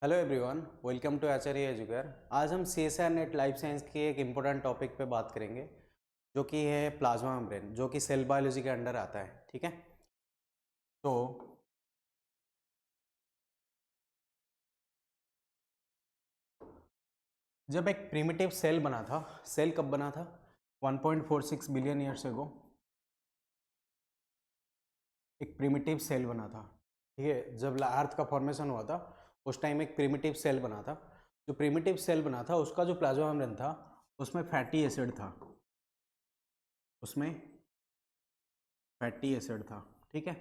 Hello everyone, welcome to Acharya Educare. आज हम CSR net life science के एक इम्पोर्टेंट टॉपिक पे बात करेंगे जो कि है प्लाज्मा मेम्ब्रेन, जो कि सेल बायोलॉजी के अंडर आता है। ठीक है, तो जब एक प्रिमिटिव सेल बना था, सेल कब बना था? 1.46 बिलियन ईयर्स एगो एक प्रिमिटिव सेल बना था। ठीक है, जब अर्थ का फॉर्मेशन हुआ था उस टाइम एक प्रिमिटिव सेल बना था। जो प्रिमिटिव सेल बना था उसका जो प्लाज्मा मेम्ब्रेन था उसमें फैटी एसिड था, उसमें फैटी एसिड था। ठीक है,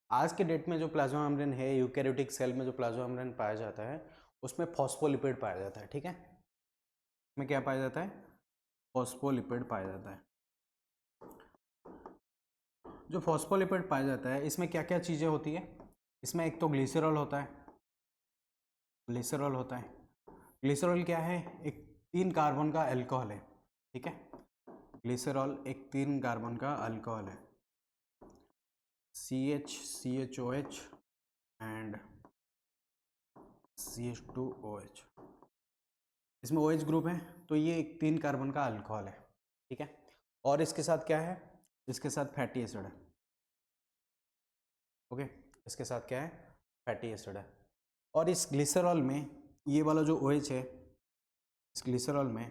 आज के डेट में जो प्लाज्मा मेम्ब्रेन है, यूकैरियोटिक सेल में जो प्लाज्मा मेम्ब्रेन पाया जाता है उसमें फॉस्फोलिपिड पाया जाता है। ठीक है, में क्या पाया जाता है? फॉस्फोलिपिड पाया जाता है। जो फॉस्फोलिपिड पाया जाता है इसमें क्या क्या चीज़ें होती है? इसमें एक तो ग्लिसरॉल होता है। ग्लिसरॉल होता है। ग्लिसरॉल क्या है? एक 3 कार्बन का अल्कोहल है। ठीक है, ग्लिसरॉल एक 3 कार्बन का अल्कोहल है, CH, एंड CH2OH। इसमें OH ग्रुप है, तो ये एक 3 कार्बन का अल्कोहल है। ठीक है, और इसके साथ क्या है? इसके साथ फैटी एसिड है। ओके, इसके साथ क्या है? फैटी एसिड है। और इस ग्लिसरॉल में ये वाला जो OH है, इस ग्लिसरॉल में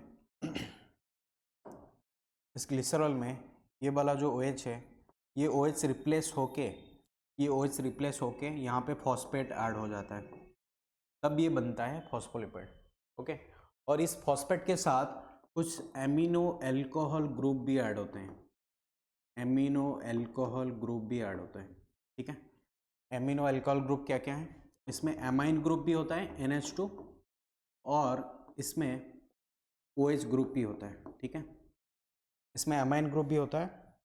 इस ग्लिसरॉल में ये वाला जो OH है, ये OH रिप्लेस होके यहाँ पे फॉस्फेट ऐड हो जाता है, तब ये बनता है फॉस्फोलिपिड। ओके, और इस फॉस्फेट के साथ कुछ एमिनो एल्कोहल ग्रुप भी ऐड होते हैं। एमिनो एल्कोहल ग्रुप भी ऐड होते हैं। ठीक है, एमिनो एल्कोहल ग्रुप क्या क्या है? इसमें एमाइन ग्रुप भी होता है NH2, और इसमें OH ग्रुप भी होता है। ठीक है, इसमें एमाइन ग्रुप भी होता है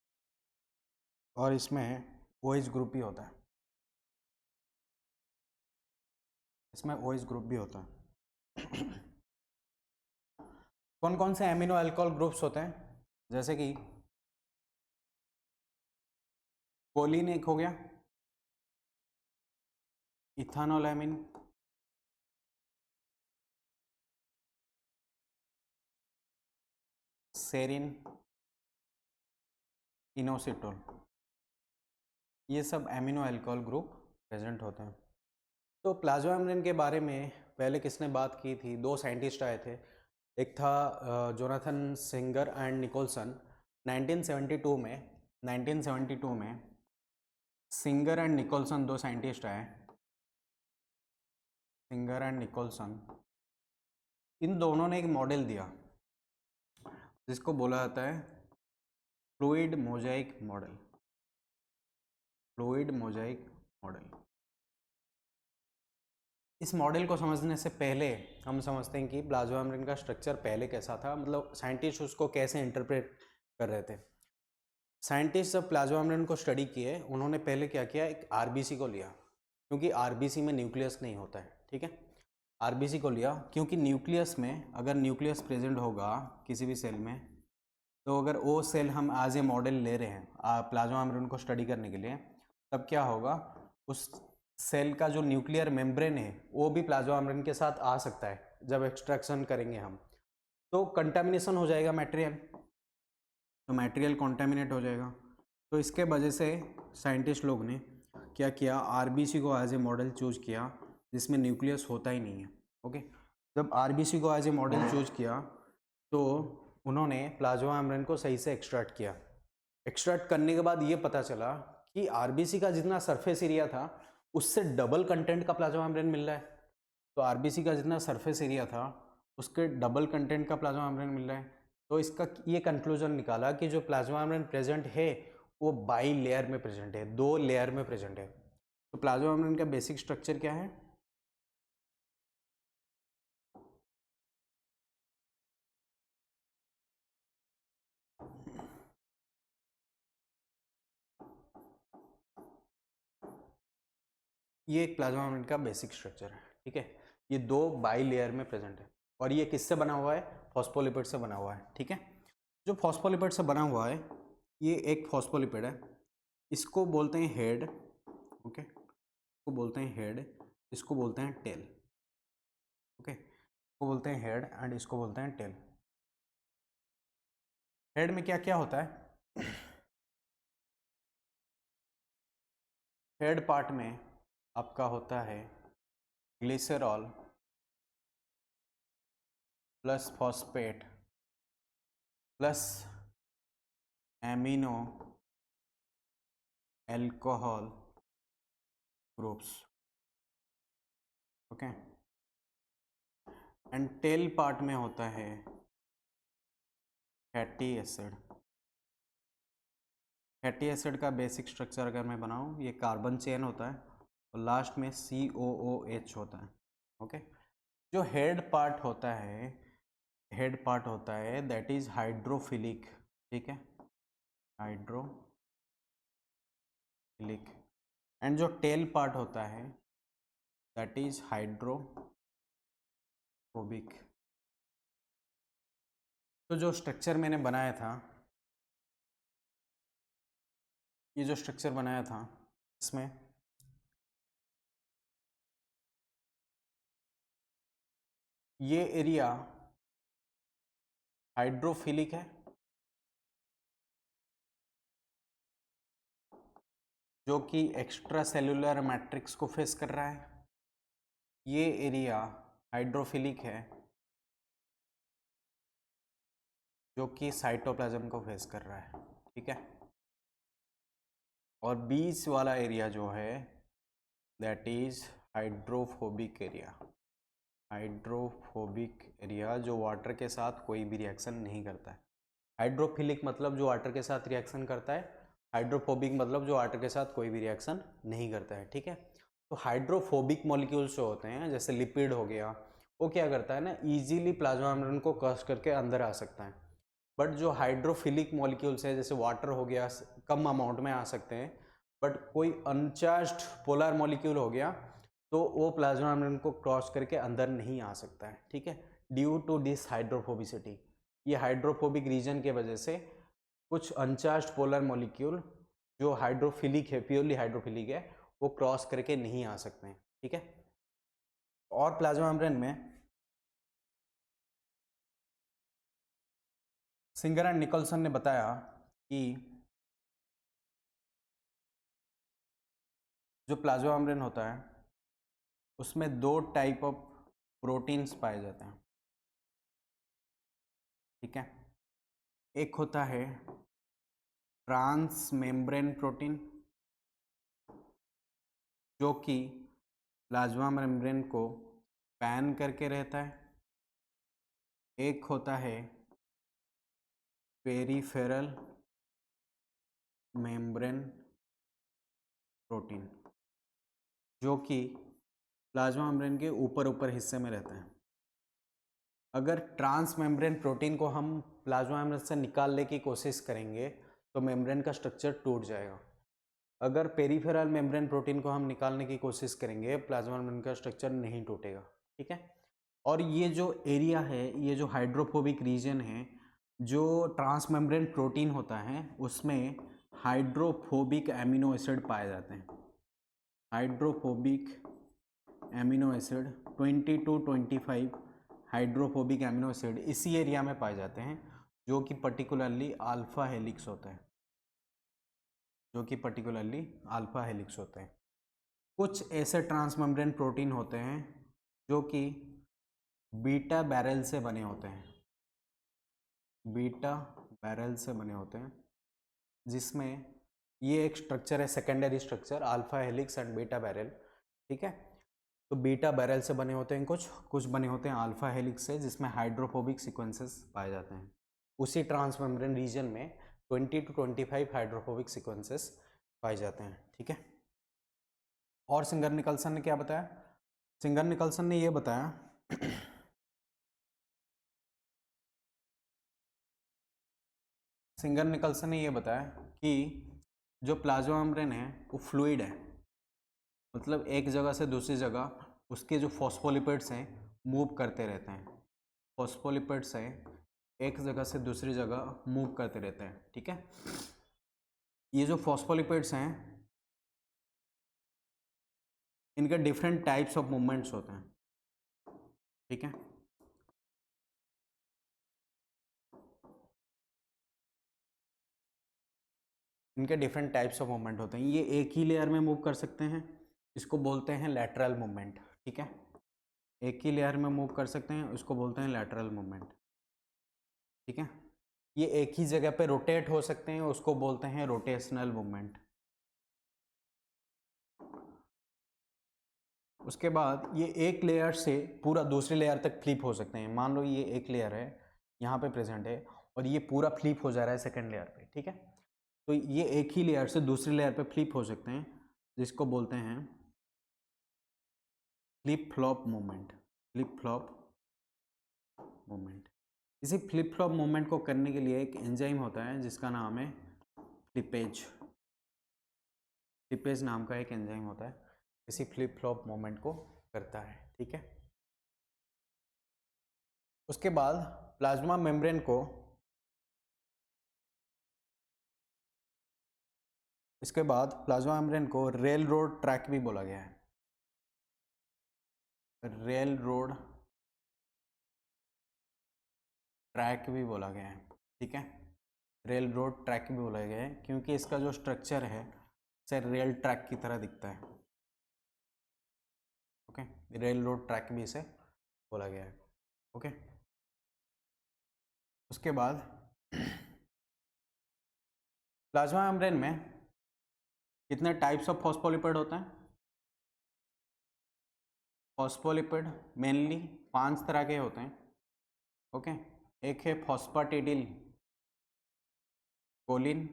और इसमें OH ग्रुप भी होता है। इसमें OH ग्रुप भी होता है। कौन कौन से एमिनो अल्कोहल ग्रुप्स होते हैं? जैसे कि कोलिन एक हो गया, इथानोलैमिन, सेरिन, इनोसिटोल, ये सब एमिनो अल्कोहल ग्रुप प्रेजेंट होते हैं। तो प्लाज्मा मेम्ब्रेन के बारे में पहले किसने बात की थी? 2 साइंटिस्ट आए थे, एक था जोनाथन सिंगर एंड निकोलसन। 1972 में सिंगर एंड निकोलसन, 2 साइंटिस्ट आए, सिंगर एंड निकोलसन। इन दोनों ने एक मॉडल दिया जिसको बोला जाता है fluid mosaic model. Fluid mosaic model. इस मॉडल को समझने से पहले हम समझते हैं कि प्लाज्मा मेम्ब्रेन का स्ट्रक्चर पहले कैसा था, मतलब साइंटिस्ट उसको कैसे इंटरप्रेट कर रहे थे। साइंटिस्ट जब प्लाज्मा मेम्ब्रेन को स्टडी किए, उन्होंने पहले क्या किया, एक आरबीसी को लिया, क्योंकि आरबीसी में न्यूक्लियस नहीं होता है। ठीक है, आरबीसी को लिया क्योंकि न्यूक्लियस में अगर न्यूक्लियस प्रेजेंट होगा किसी भी सेल में, तो अगर वो सेल हम एज ए मॉडल ले रहे हैं प्लाज्मा मेम्ब्रेन को स्टडी करने के लिए, तब क्या होगा, उस सेल का जो न्यूक्लियर मेम्ब्रेन है वो भी प्लाज्मा मेम्ब्रेन के साथ आ सकता है जब एक्सट्रैक्शन करेंगे हम, तो कंटामिनेशन हो जाएगा मटेरियल, तो मटेरियल कॉन्टामिनेट हो जाएगा। तो इसके वजह से साइंटिस्ट लोग ने क्या किया, आरबीसी को एज ए मॉडल चूज किया जिसमें न्यूक्लियस होता ही नहीं है। ओके, जब आरबीसी को एज ए मॉडल चूज किया तो उन्होंने प्लाज्मा मेम्ब्रेन को सही से एक्सट्रैक्ट किया। एक्सट्रैक्ट करने के बाद ये पता चला कि आरबीसी का जितना सरफेस एरिया था उससे डबल कंटेंट का प्लाज्मा मेम्ब्रेन मिल रहा है। तो आरबीसी का जितना सरफेस एरिया था उसके डबल कंटेंट का प्लाज्मा मेम्ब्रेन मिल रहा है। तो इसका ये कंक्लूजन निकाला कि जो प्लाज्मा मेम्ब्रेन प्रेजेंट है वो बाई लेयर में प्रेजेंट है, 2 लेयर में प्रेजेंट है। तो प्लाज्मा मेम्ब्रेन का बेसिक स्ट्रक्चर क्या है? ये एक प्लाज्मा मेम्ब्रेन का बेसिक स्ट्रक्चर है। ठीक है, ये 2 बाई लेयर में प्रेजेंट है और ये किससे बना हुआ है? फॉस्फोलिपिड से बना हुआ है। ठीक है, जो फॉस्फोलिपिड से बना हुआ है ये एक फॉस्फोलिपिड है, इसको बोलते हैं हेड। ओके, इसको बोलते हैं हेड, इसको बोलते हैं टेल। इसको बोलते हैं हेड एंड इसको बोलते हैं टेल। हेड में क्या क्या होता है? हेड पार्ट में आपका होता है glycerol plus phosphate plus amino alcohol groups, okay. And tail part में होता है फैटी एसिड। फैटी एसिड का बेसिक स्ट्रक्चर अगर मैं बनाऊं, ये कार्बन चेन होता है और लास्ट में COOH होता है, ओके। जो हेड पार्ट होता है, हेड पार्ट होता है दैट इज हाइड्रोफिलिक, ठीक है, हाइड्रोफिलिक। एंड जो टेल पार्ट होता है दैट इज हाइड्रोफोबिक। तो जो स्ट्रक्चर मैंने बनाया था, ये जो स्ट्रक्चर बनाया था, इसमें ये एरिया हाइड्रोफिलिक है, जो कि एक्स्ट्रा सेलुलर मैट्रिक्स को फेस कर रहा है। ये एरिया हाइड्रोफिलिक है जो कि साइटोप्लाज्म को फेस कर रहा है, ठीक है। और बीच वाला एरिया जो है that is hydrophobic area. Hydrophobic area जो वाटर के साथ कोई भी रिएक्शन नहीं करता है। हाइड्रोफिलिक मतलब जो वाटर के साथ रिएक्शन करता है, हाइड्रोफोबिक मतलब जो वाटर के साथ कोई भी रिएक्शन नहीं करता है, ठीक है। तो हाइड्रोफोबिक मॉलिक्यूल्स जो होते हैं जैसे लिपिड हो गया, वो क्या करता है ना, इजीली प्लाज्मा मेम्ब्रेन को क्रॉस करके अंदर आ सकता है। बट जो हाइड्रोफिलिक मॉलिक्यूल्स है जैसे वाटर हो गया, कम अमाउंट में आ सकते हैं, बट कोई अनचार्ज्ड पोलर मॉलिक्यूल हो गया तो वो प्लाज्मा मेम्ब्रेन को क्रॉस करके अंदर नहीं आ सकता है, ठीक है, ड्यू टू दिस हाइड्रोफोबिसिटी। ये हाइड्रोफोबिक रीजन के वजह से कुछ अनचार्ज्ड पोलर मॉलिक्यूल जो हाइड्रोफिलिक है, प्योरली हाइड्रोफिलिक है, वो क्रॉस करके नहीं आ सकते हैं, ठीक है। और प्लाज्मा मेम्ब्रेन में सिंगर एंड निकोलसन ने बताया कि जो प्लाज्मा मेम्ब्रेन होता है उसमें दो टाइप ऑफ प्रोटीन्स पाए जाते हैं, ठीक है। एक होता है ट्रांस मेम्ब्रेन प्रोटीन जो कि प्लाज्मा मेम्ब्रेन को पैन करके रहता है। एक होता है पेरिफेरल मेम्ब्रेन प्रोटीन जो कि प्लाज्मा मेम्ब्रेन के ऊपर हिस्से में रहता है। अगर ट्रांस मेम्ब्रेन प्रोटीन को हम प्लाज्मा मेम्ब्रेन से निकालने की कोशिश करेंगे तो मेम्ब्रेन का स्ट्रक्चर टूट जाएगा। अगर पेरिफेरल मेम्ब्रेन प्रोटीन को हम निकालने की कोशिश करेंगे प्लाज्मा मेम्ब्रेन का स्ट्रक्चर नहीं टूटेगा, ठीक है। और ये जो एरिया है, ये जो हाइड्रोफोबिक रीजन है, जो ट्रांस मेम्ब्रेन प्रोटीन होता है उसमें हाइड्रोफोबिक एमिनो एसिड पाए जाते हैं। Hydrophobic amino acid 20 to 25 hydrophobic amino acid इसी एरिया में पाए जाते हैं, जो कि पर्टिकुलरली अल्फा हेलिक्स होता है, जो कि पर्टिकुलरली अल्फा हेलिक्स होते हैं। कुछ ऐसे ट्रांसमेम्ब्रेन प्रोटीन होते हैं जो कि बीटा बैरल से बने होते हैं, बीटा बैरल से बने होते हैं, जिसमें ये एक स्ट्रक्चर है secondary structure alpha helix and beta barrel, ठीक है। तो बीटा बैरल से बने होते हैं, कुछ बने होते हैं अल्फा हेलिक्स से, जिसमें हाइड्रोफोबिक सीक्वेंसेस पाए जाते हैं। उसी ट्रांसमेम्ब्रेन रीजन में 20 to 25 हाइड्रोफोबिक सीक्वेंसेस पाए जाते हैं, ठीक है। और सिंगर निकल्सन ने क्या बताया? सिंगर निकल्सन ने ये बताया सिंगर निकल्सन ने ये बताया कि जो प्लाज्मा मेम्ब्रेन है वो फ्लूइड है, मतलब एक जगह से दूसरी जगह उसके जो फॉस्फोलिपिड्स हैं मूव करते रहते हैं। फॉस्फोलिपिड्स हैं एक जगह से दूसरी जगह मूव करते रहते हैं, ठीक है। ये जो फॉस्फोलिपिड्स हैं इनके डिफरेंट टाइप्स ऑफ मूवमेंट्स होते हैं, ठीक है। इनके डिफरेंट टाइप्स ऑफ मूवमेंट होते हैं। ये एक ही लेयर में मूव कर सकते हैं, इसको बोलते हैं लैटरल मूवमेंट। ठीक है, एक ही लेयर में मूव कर सकते हैं, उसको बोलते हैं लैटरल मूवमेंट। ठीक है, ये एक ही जगह पे रोटेट हो सकते हैं, उसको बोलते हैं रोटेशनल मूवमेंट। उसके बाद ये एक लेयर से पूरा दूसरी लेयर तक फ्लिप हो सकते हैं। मान लो ये एक लेयर है, यहाँ पे प्रेजेंट है, और ये पूरा फ्लिप हो जा रहा है सेकेंड लेयर पे। ठीक है, तो ये एक ही लेयर से दूसरी लेयर पे फ्लिप हो सकते हैं, जिसको बोलते हैं flip flop movement. Flip flop movement. इसी फ्लिप फ्लॉप मूवमेंट को करने के लिए एक एंजाइम होता है जिसका नाम है फ्लिपेज। फ्लिपेज नाम का एक एंजाइम होता है, इसी फ्लिप फ्लॉप मूवमेंट को करता है। ठीक है, उसके बाद प्लाज्मा मेम्ब्रेन को, इसके बाद प्लाज्मा मेम्ब्रेन को रेल रोड ट्रैक भी बोला गया है। रेल रोड ट्रैक भी बोला गया है। ठीक है, रेल रोड ट्रैक भी बोला गया है क्योंकि इसका जो स्ट्रक्चर है से रेल ट्रैक की तरह दिखता है। ओके, रेल रोड ट्रैक भी इसे बोला गया है। ओके, उसके बाद प्लाज्मा मेम्ब्रेन में कितने टाइप्स ऑफ फॉस्फोलिपिड होते हैं? फॉस्फोलिपिड मेनली 5 तरह के होते हैं। ओके, एक है phosphatidyl choline,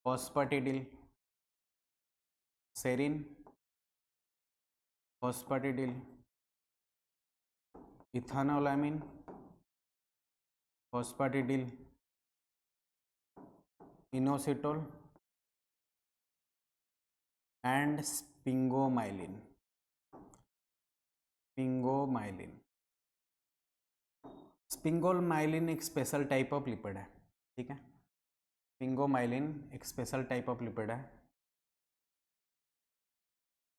phosphatidyl serine, phosphatidyl ethanolamine, phosphatidyl inositol and sphingomyelin. Sphingomyelin, sphingomyelin एक स्पेशल टाइप ऑफ लिपिड है। ठीक है, स्पिंगोमाइलिन एक स्पेशल टाइप ऑफ लिपिड है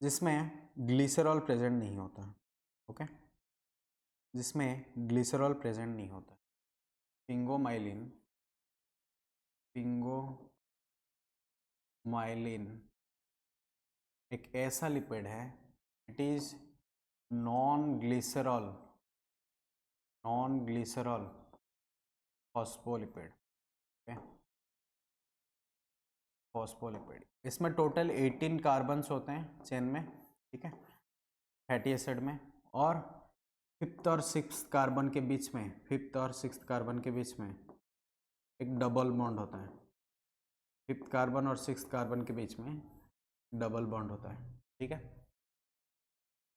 जिसमें ग्लिसरॉल प्रेजेंट नहीं होता। ओके, जिसमें ग्लिसरॉल प्रेजेंट नहीं होता। स्पिंगोमाइलिन, स्पिंगोमाइलिन एक ऐसा लिपिड है, it is non glycerol phospholipid. Phospholipid, इसमें टोटल 18 कार्बन्स होते हैं चेन में। ठीक है, फैटी एसिड में, और फिफ्थ और सिक्स्थ कार्बन के बीच में, फिफ्थ और सिक्स्थ कार्बन के बीच में एक डबल बॉन्ड होता है। फिफ्थ कार्बन और सिक्स्थ कार्बन के बीच में डबल बॉन्ड होता है। ठीक है,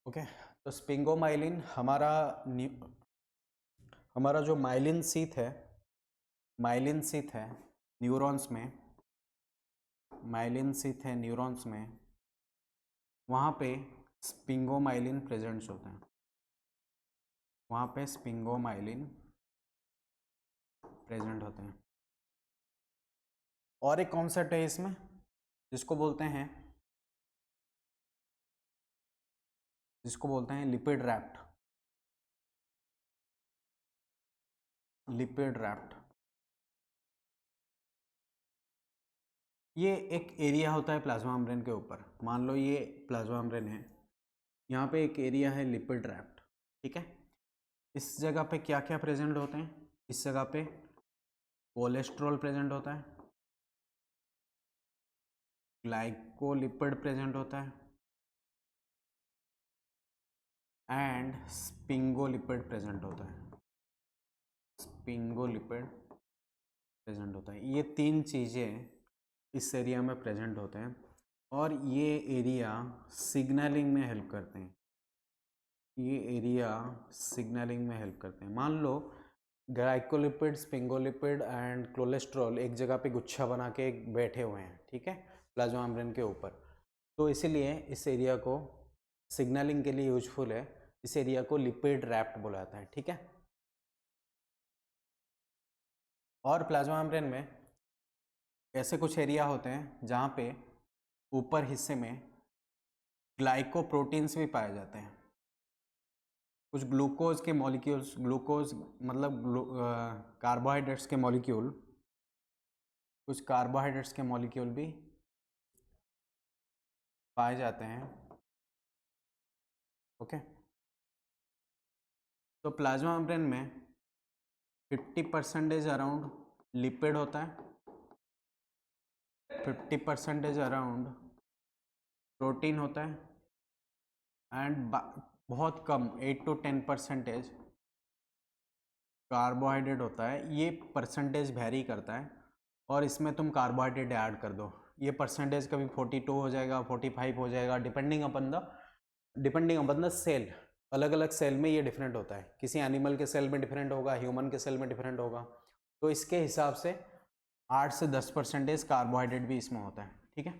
ओके, तो स्पिंगोमाइलिन हमारा जो माइलिन शीथ है, माइलिन शीथ है न्यूरॉन्स में, माइलिन शीथ है न्यूरॉन्स में, वहाँ पे स्पिंगोमाइलिन प्रेजेंट्स होते हैं। वहाँ पे स्पिंगोमाइलिन प्रेजेंट होते हैं। और एक कॉन्सेप्ट है इसमें जिसको बोलते हैं लिपिड रैप्ट। लिपिड रैप्ट, ये एक एरिया होता है प्लाज्मा मेम्ब्रेन के ऊपर। मान लो ये प्लाज्मा मेम्ब्रेन है, यहाँ पे एक एरिया है लिपिड रैप्ट। ठीक है, इस जगह पे क्या क्या प्रेजेंट होते हैं? इस जगह पे कोलेस्ट्रॉल प्रेजेंट होता है, ग्लाइकोलिपिड प्रेजेंट होता है, एंड स्पिंगोलिपिड प्रेजेंट होता है। स्पिंगोलिपिड प्रेजेंट होता है। ये 3 चीज़ें इस एरिया में प्रेजेंट होते हैं, और ये एरिया सिग्नलिंग में हेल्प करते हैं। ये एरिया सिग्नलिंग में हेल्प करते हैं। मान लो ग्लाइकोलिपिड, स्पिंगोलिपिड एंड कोलेस्ट्रॉल एक जगह पे गुच्छा बना के बैठे हुए हैं। ठीक है, प्लाज्मा मेम्ब्रेन के ऊपर, तो इसीलिए इस एरिया को सिग्नलिंग के लिए यूजफुल है। इस एरिया को लिपिड रैप्ट बोला जाता है। ठीक है, और प्लाज्मा मेम्ब्रेन में ऐसे कुछ एरिया होते हैं जहाँ पे ऊपर हिस्से में ग्लाइकोप्रोटीन्स भी पाए जाते हैं। कुछ ग्लूकोज के मॉलिक्यूल्स, ग्लूकोज मतलब कार्बोहाइड्रेट्स के मॉलिक्यूल कुछ कार्बोहाइड्रेट्स के मॉलिक्यूल भी पाए जाते हैं। ओके, तो प्लाज्मा मेम्ब्रेन में 50% अराउंड लिपिड होता है, 50% अराउंड प्रोटीन होता है, एंड बहुत कम 8 to 10% कार्बोहाइड्रेट होता है। ये परसेंटेज वेरी करता है और इसमें तुम कार्बोहाइड्रेट ऐड कर दो, ये परसेंटेज कभी 42 हो जाएगा, 45 हो जाएगा, डिपेंडिंग अपन द सेल। अलग अलग सेल में ये डिफरेंट होता है, किसी एनिमल के सेल में डिफरेंट होगा, ह्यूमन के सेल में डिफरेंट होगा। तो इसके हिसाब से 8 से 10% कार्बोहाइड्रेट भी इसमें होता है। ठीक है,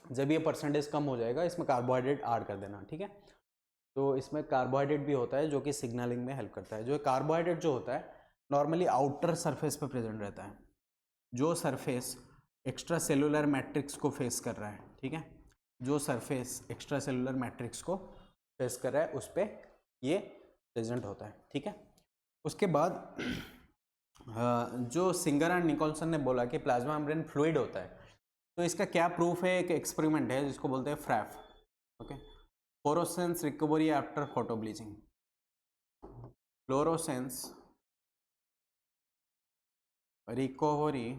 जब ये परसेंटेज कम हो जाएगा इसमें कार्बोहाइड्रेट ऐड कर देना। ठीक है, तो इसमें कार्बोहाइड्रेट भी होता है जो कि सिग्नलिंग में हेल्प करता है। जो कार्बोहाइड्रेट जो होता है नॉर्मली आउटर सरफेस पे प्रेजेंट रहता है, जो सरफेस एक्स्ट्रा सेलुलर मैट्रिक्स को फेस कर रहा है। ठीक है, जो सरफेस एक्स्ट्रा सेलुलर मैट्रिक्स को फेस कर रहा है उस पर ये प्रेजेंट होता है। ठीक है, उसके बाद जो सिंगर एंड निकोलसन ने बोला कि प्लाज्मा मेम्ब्रेन फ्लूइड होता है, तो इसका क्या प्रूफ है? एक एक्सपेरिमेंट है जिसको बोलते हैं FRAP. Okay, fluorescence recovery after photo bleaching. Fluorescence recovery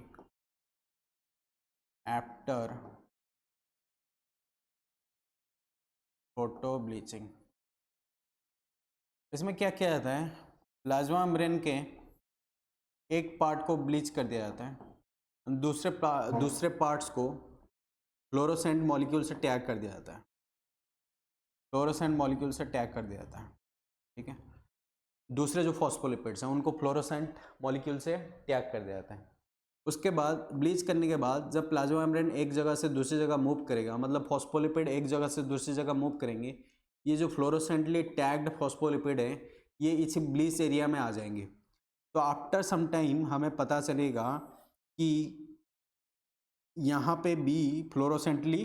after photo bleaching. इसमें क्या किया जाता है? प्लाज्मा मेम्ब्रेन के एक पार्ट को ब्लीच कर दिया जाता है, दूसरे पार्ट्स को फ्लोरोसेंट मॉलिक्यूल से टैग कर दिया जाता है, फ्लोरोसेंट मॉलिक्यूल से टैग कर दिया जाता है। ठीक है, दूसरे जो फॉस्फोलिपिड्स हैं उनको फ्लोरोसेंट मॉलिक्यूल से टैग कर दिया जाता है। उसके बाद ब्लीच करने के बाद जब प्लाज्मा मेम्ब्रेन एक जगह से दूसरी जगह मूव करेगा, मतलब फॉस्फोलिपिड एक जगह से दूसरी जगह मूव करेंगे, ये जो फ्लोरोसेंटली टैग्ड फॉस्फोलिपिड है ये इसी ब्लीच एरिया में आ जाएंगे। तो आफ्टर सम टाइम हमें पता चलेगा कि यहाँ पे भी फ्लोरोसेंटली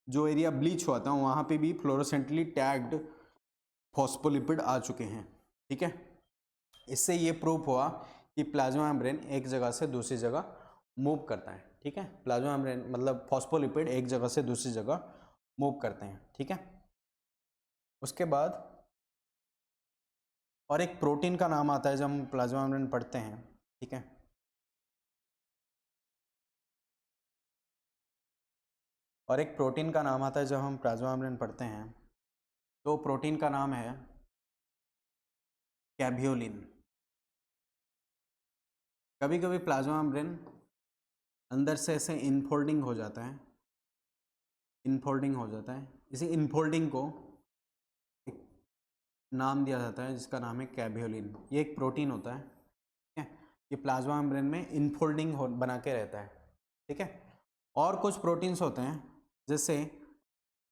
जो एरिया ब्लीच हुआ था वहाँ पे भी फ्लोरोसेंटली टैग्ड फॉस्फोलिपिड आ चुके हैं। ठीक है, इससे ये प्रूफ हुआ कि प्लाज्मा मेम्ब्रेन एक जगह से दूसरी जगह मूव करता है। ठीक है, प्लाज्मा मेम्ब्रेन मतलब फॉस्फोलिपिड एक जगह से दूसरी जगह मूव करते हैं। ठीक है, उसके बाद और एक प्रोटीन का नाम आता है जब हम प्लाज्मा मेम्ब्रेन पढ़ते हैं। ठीक है, और एक प्रोटीन का नाम आता है जब हम प्लाज्मा मेम्ब्रेन पढ़ते हैं, तो प्रोटीन का नाम है कैभियोलिन। कभी कभी प्लाज्मा मेम्ब्रेन अंदर से ऐसे इनफोल्डिंग हो जाता है, इनफोल्डिंग हो जाता है। इसी इनफोल्डिंग को एक नाम दिया जाता है जिसका नाम है कैभियोलिन। ये एक प्रोटीन होता है। ठीक है, ये प्लाज्मा मेम्ब्रेन में इनफोल्डिंग बना के रहता है। ठीक है, और कुछ प्रोटीन्स होते हैं जैसे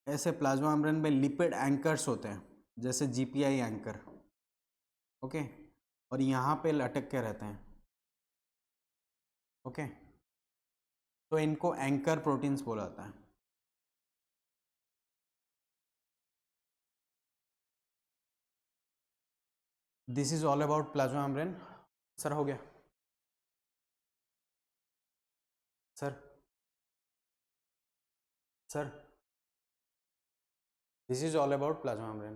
ऐसे प्लाज्मा मेम्ब्रेन में लिपिड एंकर्स होते हैं जैसे जीपीआई एंकर। ओके, और यहाँ पे लटक के रहते हैं। ओके, तो इनको एंकर प्रोटीन्स बोला जाता है। This is all about plasma membrane. Sir हो गया sir? Sir, this is all about plasma membrane.